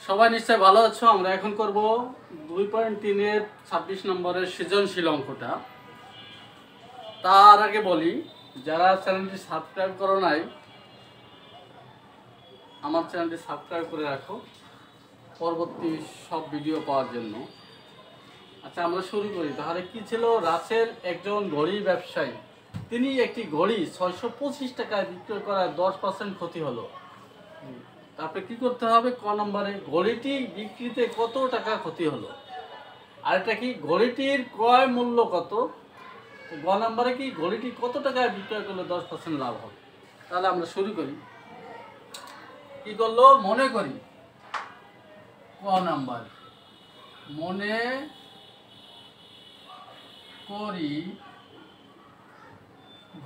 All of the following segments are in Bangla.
সবাই নিশ্চয় ভালো আছো। আমরা এখন করব 2.3 এর 26 নম্বরের সৃজনশীল অঙ্কটা। তার আগে বলি, যারা চ্যানেলটি সাবস্ক্রাইব করো নাই, আমার চ্যানেলটি সাবস্ক্রাইব করে রাখো পরবর্তী সব ভিডিও পাওয়ার জন্য। আচ্ছা, আমরা শুরু করি। তাহলে কি ছিল? রাসেল একজন ঘড়ি ব্যবসায়ী, তিনি একটি ঘড়ি 625 টাকায় বিক্রয় করায় 10% ক্ষতি হলো। তারপরে কি করতে হবে? ক নম্বরে ঘড়িটি বিক্রিতে কত টাকা ক্ষতি হলো। আর এটা কি? ঘড়িটির ক্রয় মূল্য কত। গ নম্বরে কি? ঘড়িটি কত টাকায় বিক্রয় করলে 10% লাভ হবে। তাহলে আমরা শুরু করি। কি করলো? মনে করি। ক নাম্বার, মনে করি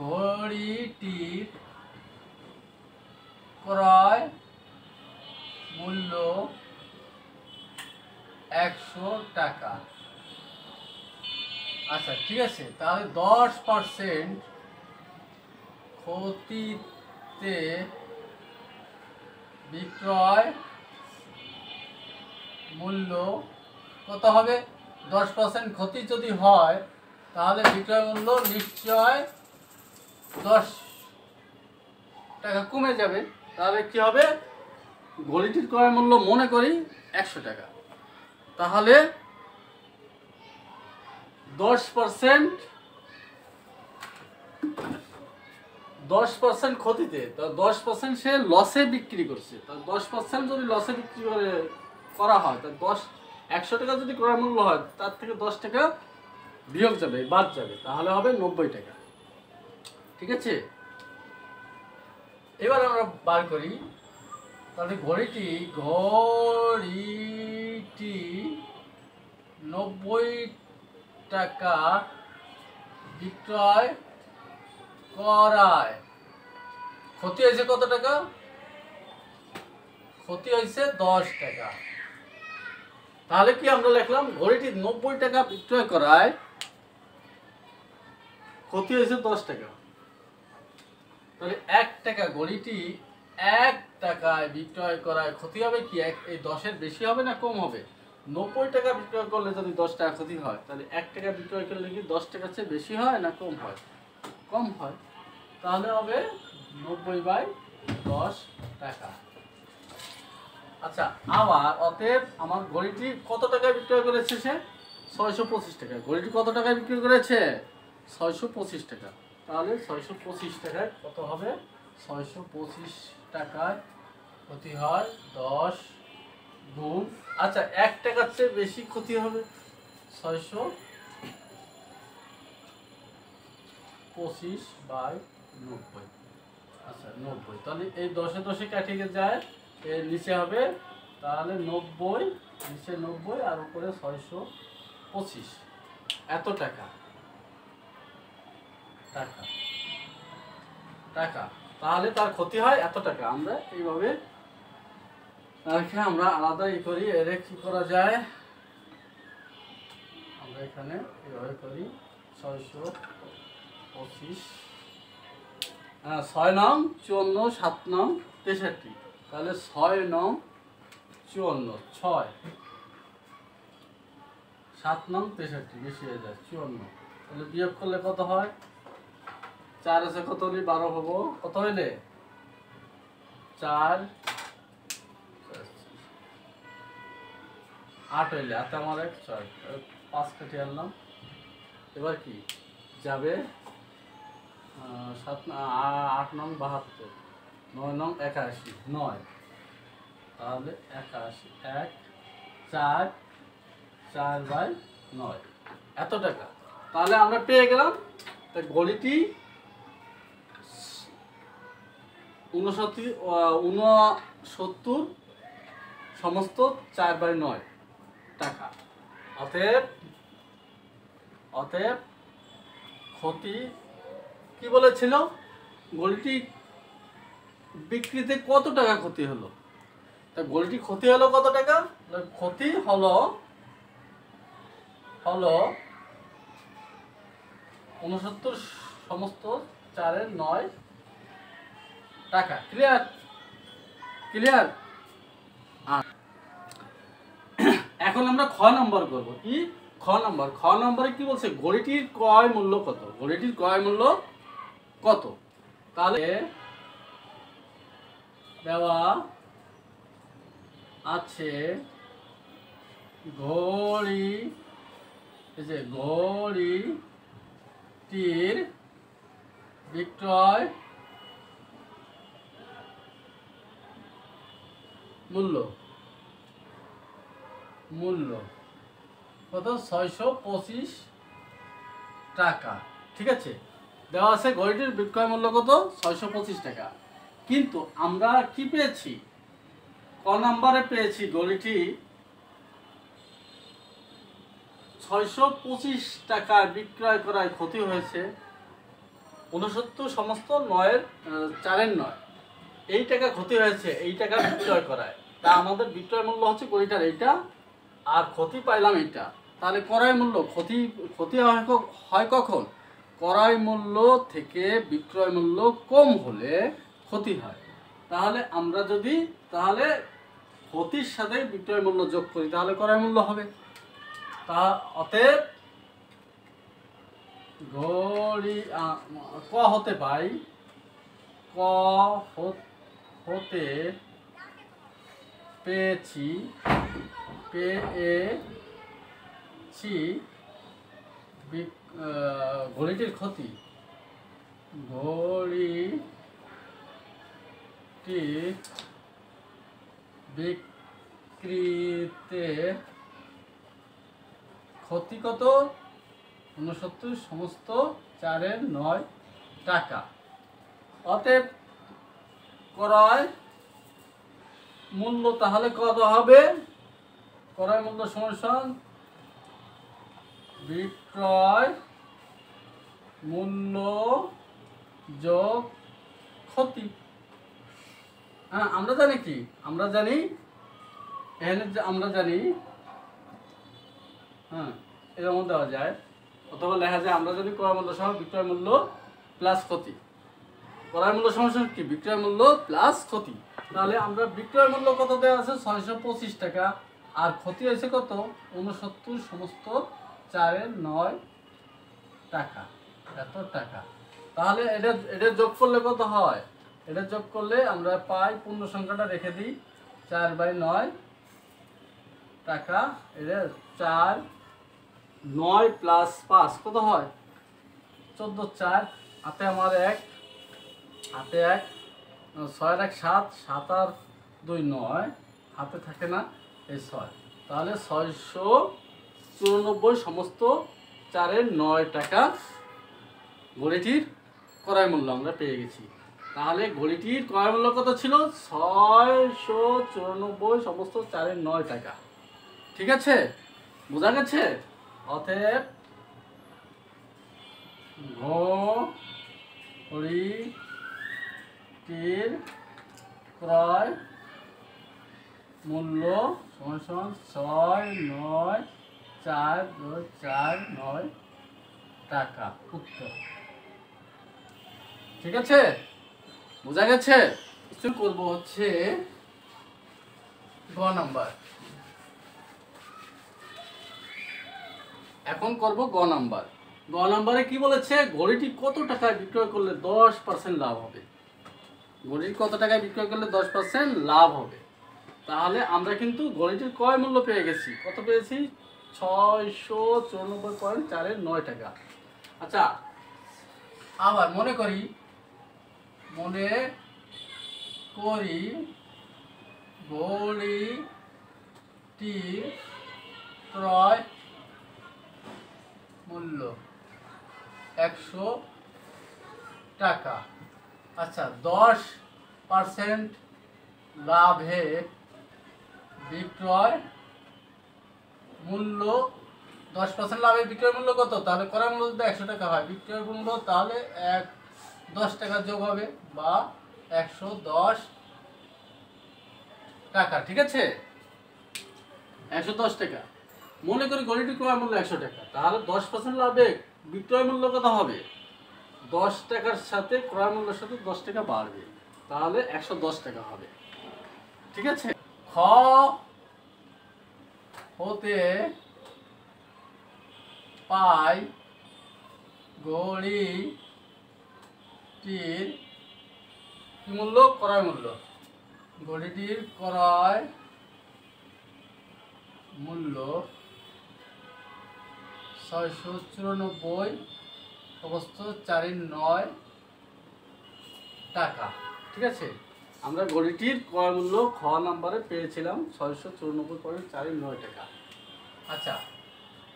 ঘড়িটির ক্রয় মূল্য 100 টাকা। আচ্ছা, ঠিক আছে। তাহলে 10% ক্ষতিতে বিক্রয় মূল্য কত হবে? 10% ক্ষতি যদি হয় তাহলে বিক্রয় মূল্য নিশ্চয় 10 টাকা কমে যাবে। তাহলে কি হবে? ঘড়িটির ক্রয় মূল্য মনে করি 100 টাকা। তাহলে 10% ক্ষতিতে, তো 10% সে লসে বিক্রি করছে। তা 10% যদি লসে বিক্রি করা হয়, তা 100 টাকা যদি ক্রয় মূল্য হয়, তার থেকে 10 টাকা বিয়োগ যাবে, বাদ যাবে, তাহলে হবে 90 টাকা। ঠিক আছে? এবার আমরা বার করি। তাহলে ঘড়িটি 90 টাকা বিক্রয় করায় ক্ষতি হয়েছে কত টাকা? ক্ষতি হয়েছে 10 টাকা। তাহলে কি আমরা লিখলাম? ঘড়িটি 90 টাকা বিক্রয় করায় ক্ষতি হয়েছে 10 টাকা। তাহলে 1 টাকা, ঘড়িটি 1 টাকায় বিক্রয় করায় ক্ষতি হবে কি? এই 10-এর বেশি হবে না কম হবে? 90 টাকা বিক্রয় করলে যদি 10 টাকা ক্ষতি হয়, তাহলে 1 টাকা বিক্রয় করলে কি 10 টাকার চেয়ে বেশি হয় না কম হয়? কম হয়। তাহলে হবে 90/10 টাকা। আচ্ছা, আবার অতএব আমার ঘড়িটি কত টাকায় বিক্রয় করেছে সে? 625 টাকা। ঘড়িটি কত টাকায় বিক্রি করেছে? 625 টাকা। তাহলে 625 টাকায় কত হবে? 625 টাকায় ক্ষতি হয় 10 গুণ, আচ্ছা 1 টাকার চেয়ে বেশি ক্ষতি হবে 625/90। আচ্ছা 90। তাহলে এই 10-এ কাটে যায়, এর নিচে হবে তাহলে 90, নিচে 90 আর উপরে 625। এত টাকা টাকা টাকা তাহলে তার ক্ষতি হয় এত টাকা। আমরা এইভাবে আমরা আলাদা করি। এর কি করা যায়? আমরা এখানে এইভাবে করি। 625, 6 নং 54, 7 নং 63। তাহলে 6 নং 54, 6, 7 নং 63, বেশি হয়ে যায় 54। তাহলে বিয়োগ করলে কত হয়? 4 আছে কত হলে 12 হবো? কত হইলে? 4, 8 হইলে, হাতে আমার 1, 6, 5 কেটে আনলাম। এবার কি যাবে? 8 নং 72, 9 নং 81, 9। তাহলে 81, 1, 4, 4/9 এত টাকা। তাহলে আমরা পেয়ে গেলাম ঘড়িটি 69 সমস্ত 4/9 টাকা। অতএব ক্ষতি কি বলেছিল? ঘড়িটি বিক্রিতে কত টাকা ক্ষতি হলো। তা ঘড়িটি ক্ষতি হলো কত টাকা? ক্ষতি হলো 69 সমস্ত 4/9 টাকা। ক্লিয়ার? এখন আমরা খ নম্বর করব। কি খ নম্বর? খ নম্বরে কি বলছে? ঘড়িটির ক্রয় মূল্য কত? ঘড়িটির ক্রয় মূল্য কত? তাহলে দেওয়া আছে ঘড়ি, এই যে ঘড়িটির বিক্রয় মূল্য কত? 625 টাকা। ঠিক আছে, দেওয়া আছে ঘড়িটির বিক্রয় মূল্য কত? 625 টাকা। কিন্তু আমরা কি পেয়েছি? ক নাম্বারে পেয়েছি ঘড়িটি 625 টাকায় বিক্রয় করায় ক্ষতি হয়েছে 69 সমস্ত 4-9 এই টাকা ক্ষতি হয়েছে এই টাকা বিক্রয় করায়। তা আমাদের বিক্রয় মূল্য হচ্ছে ঘড়িটার এইটা, আর ক্ষতি পাইলাম এইটা। তাহলে ক্রয় মূল্য ক্ষতি হয় কখন? ক্রয় মূল্য থেকে বিক্রয় মূল্য কম হলে ক্ষতি হয়। তাহলে আমরা যদি ক্ষতির সাথে বিক্রয় মূল্য যোগ করি তাহলে ক্রয় মূল্য হবে। তা অতএব ঘড়ি ক হতে পাই, ক হতে পেয়েছি ঘড়িটির ক্ষতি, ঘড়িটি বিক্রিতে ক্ষতি কত? 69 সমস্ত 4-9 টাকা। অতএব ক্রয় মূল্য তাহলে কত হবে? ক্রয় মূল্য সমান বিক্রয় মূল্য যোগ ক্ষতি। হ্যাঁ, আমরা জানি কি? আমরা জানি হ্যাঁ, এরকম দেওয়া যায়, অথবা লেখা যায় আমরা জানি ক্রয় মূল্য সমান বিক্রয় মূল্য প্লাস ক্ষতি। ক্রয় মূল্য সমান কি? বিক্রয় মূল্য প্লাস ক্ষতি। তাহলে আমরা বিক্রয় মূল্য কত দেওয়া আছে? 625 টাকা, আর ক্ষতি হয়েছে কত? 69 সমস্ত 4-9 টাকা, এত টাকা। তাহলে এটা যোগ করলে কত হয়? এটা যোগ করলে আমরা পাই, পূর্ণ সংখ্যাটা রেখে দিই, 4/9 টাকা। এটা 4, 9 প্লাস 5 কত হয়? 14, 4 হাতে আমার 1, হাতে 1, 6 আর 1 7, 7 আর 2 9, হাতে থাকে না, এই 6। তাহলে 694 সমস্ত 4-9 টাকা ঘড়িটির ক্রয় মূল্য আমরা পেয়ে গেছি। তাহলে ঘড়িটির ক্রয় মূল্য কত ছিল? 694 সমস্ত 4-9 টাকা। ঠিক আছে, বোঝা গেছে? অতএব ঘড়িটির ক্রয় মূল্য সমান 69449 টাকা। উত্তর। ঠিক আছে, বোঝা গেছে? কিছু করবো হচ্ছে গ নাম্বার। এখন করব গ নাম্বার। গ নাম্বারে কি বলেছে? ঘড়িটি কত টাকায় বিক্রয় করলে 10% লাভ হবে। ঘড়িটি কত টাকায় বিক্রয় করলে 10% লাভ হবে। তাহলে আমরা কিন্তু ঘড়িটির ক্রয় মূল্য পেয়ে গেছি। কত পেয়েছি? 694.49 টাকা। আচ্ছা, আবার মনে করি ঘড়িটির ক্রয় মূল্য 100 টাকা। আচ্ছা, 10% লাভে বিক্রয় মূল্য 10% লাভে বিক্রয় মূল্য কত? তাহলে ক্রয় মূল্য যদি 100 টাকা হয়, বিক্রয় মূল্য তাহলে 10 টাকা যোগ হবে, বা 110 টাকা। ঠিক আছে, 110 টাকা। মনে করি ঘড়িটির ক্রয় মূল্য 100 টাকা, তাহলে 10% লাভে বিক্রয় মূল্য কত হবে? 10 টাকার সাথে ক্রয় মূল্যের সাথে 10 টাকা বাড়বে, তাহলে 110 টাকা হবে। ঠিক আছে, হতে পাই ঘড়িটির কি মূল্য, ক্রয় মূল্য, ঘড়িটির ক্রয় মূল্য 694 অবস্থ 4.9 টাকা। ঠিক আছে, আমরা ঘড়িটির ক্রয় মূল্য খ নাম্বারে পেয়েছিলাম 694.49 টাকা। আচ্ছা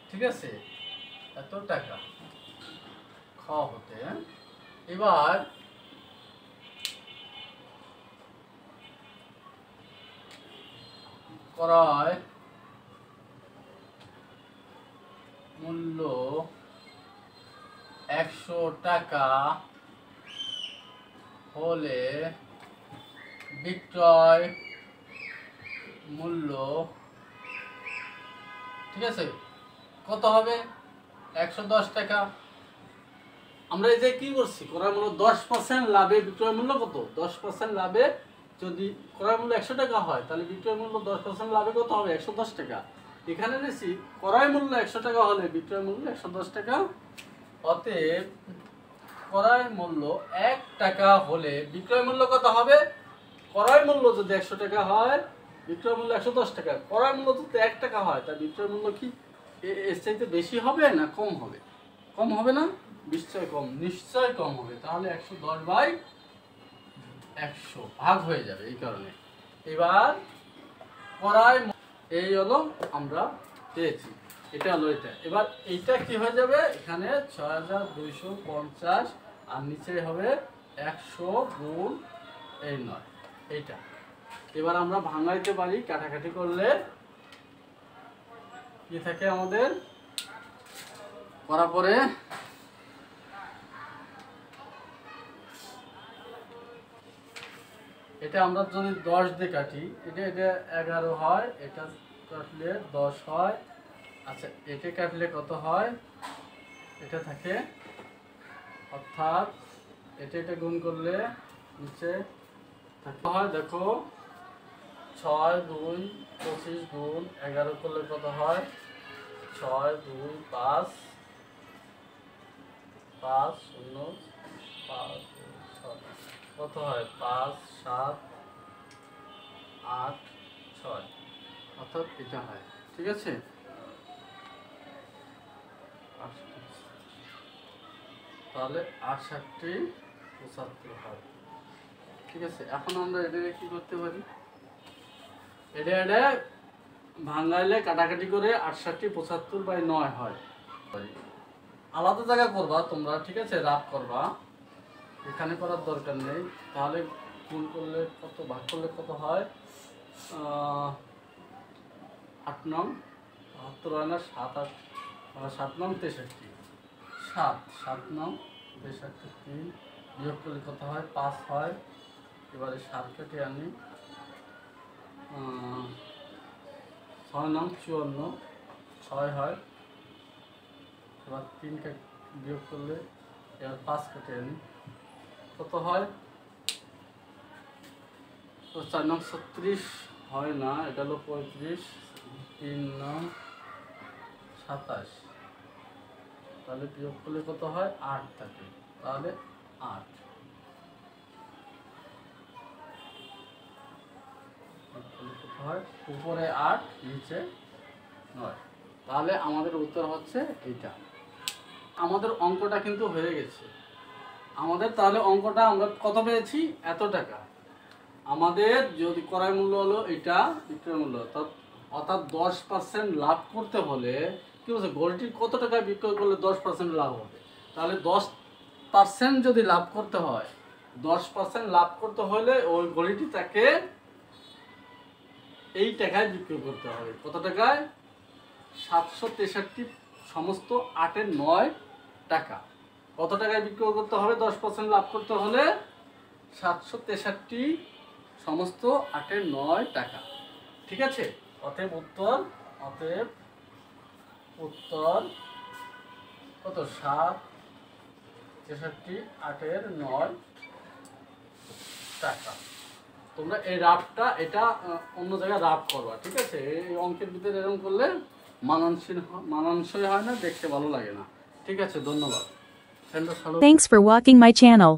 ঠিক আছে, এত টাকা খ হতে। এবার ক্রয় মূল্য 100 টাকা হলে বিক্রয় মূল্য, ঠিক আছে, কত হবে? 110 টাকা। আমরা এই যে কি করছি, ক্রয় মূল্য 10% লাভে বিক্রয় মূল্য কত? 10% লাভে যদি ক্রয় মূল্য 100 টাকা হয় তাহলে বিক্রয় মূল্য 10% লাভে কত হবে? 110 টাকা। এখানে নিয়েছি ক্রয় মূল্য 100 টাকা হলে বিক্রয় মূল্য 110 টাকা। অতএব ক্রয় মূল্য 1 টাকা হলে বিক্রয় মূল্য কত হবে? ক্রয় মূল্য যদি 100 টাকা হয়, বিক্রয় মূল্য 110 টাকা, ক্রয় মূল্য যদি 1 টাকা হয়, তার বিক্রয় মূল্য কি এর চাইতে বেশি হবে না কম হবে? কম হবে না? নিশ্চয় কম, নিশ্চয় কম হবে। তাহলে 110/100 ভাগ হয়ে যাবে এই কারণে। এবার ক্রয় এই হলো আমরা পেয়েছি, এটা হলো এটা। এবার এইটা কি হয়ে যাবে? এখানে 6250 আর নিচে হবে 100 গুণ এই 9, এইটা। এবার আমরা ভাঙাইতে পারি, কাটাকাটি করলে কি থাকে আমাদের, করার পরে এটা আমরা যদি 10 দিয়ে কাটি, এটা 11 হয়, এটা কাটলে 10 হয়। আচ্ছা এটা কাটলে কত হয়? এটা থাকে, অর্থাৎ এটা গুণ করলে নিচে থাকে হয়, দেখো 6 2 25 গুণ 11 করলে কত হয়? 6 2 5 5 0 5 6 কত হয়? 5 7 8 6, অর্থাৎ এটা হয়। ঠিক আছে, তাহলে 68 75 হয়। ঠিক আছে, এখন আমরা এটা কি করতে পারি? এটা ভাঙাইলে কাটাকাটি করে 68/75/9 হয়। আলাদা জায়গা করবা তোমরা, ঠিক আছে, রাফ করবা, এখানে করার দরকার নেই। তাহলে গুণ করলে কত, ভাগ করলে কত হয়? 8 নং 72 হয় না, 7 8 7 নং 63, 7 নং 63 3 বিয়োগ করলে কত হয়? 5 হয়। এবারে 7 কেটে আনি, 6 নং 54 6 হয়। এবার 3 বিয়োগ করলে, এবার 5 কেটে আনি, কত হয়? 4 নং 36 হয় না, এটা হলো 35, 3 নং 27, তাহলে বিয়োগ করলে কত হয়? 8 থাকে, তাহলে 8 কত হয়? উপরে 8 নিচে 9, তাহলে আমাদের উত্তর হচ্ছে এইটা। আমাদের অঙ্কটা কিন্তু হয়ে গেছে আমাদের। তাহলে অঙ্কটা আমরা কত পেয়েছি? এত টাকা। আমাদের যদি ক্রয় মূল্য হলো এটা, বিক্রয় মূল্য, অর্থাৎ 10% লাভ করতে হলে কি বলছে, ঘড়িটির কত টাকায় বিক্রয় করলে 10% লাভ হবে? তাহলে 10% যদি লাভ করতে হয়, 10% লাভ করতে হলে ওই ঘড়িটি তাকে এই টাকায় বিক্রয় করতে হবে। কত টাকায়? 763 সমস্ত 8/9 টাকা। কত টাকায় বিক্রয় করতে হবে 10% লাভ করতে হলে? 763 সমস্ত 8/9 টাকা। ঠিক আছে, অতএব উত্তর কত? 763 8/9 টাকা। তোমরা এই রাফটা এটা অন্য জায়গায় রাফ করবা, ঠিক আছে? এই অঙ্কের ভিতরে এরকম করলে মানানসই হয় না, দেখতে ভালো লাগে না। ঠিক আছে, ধন্যবাদ। Thanks for watching my channel.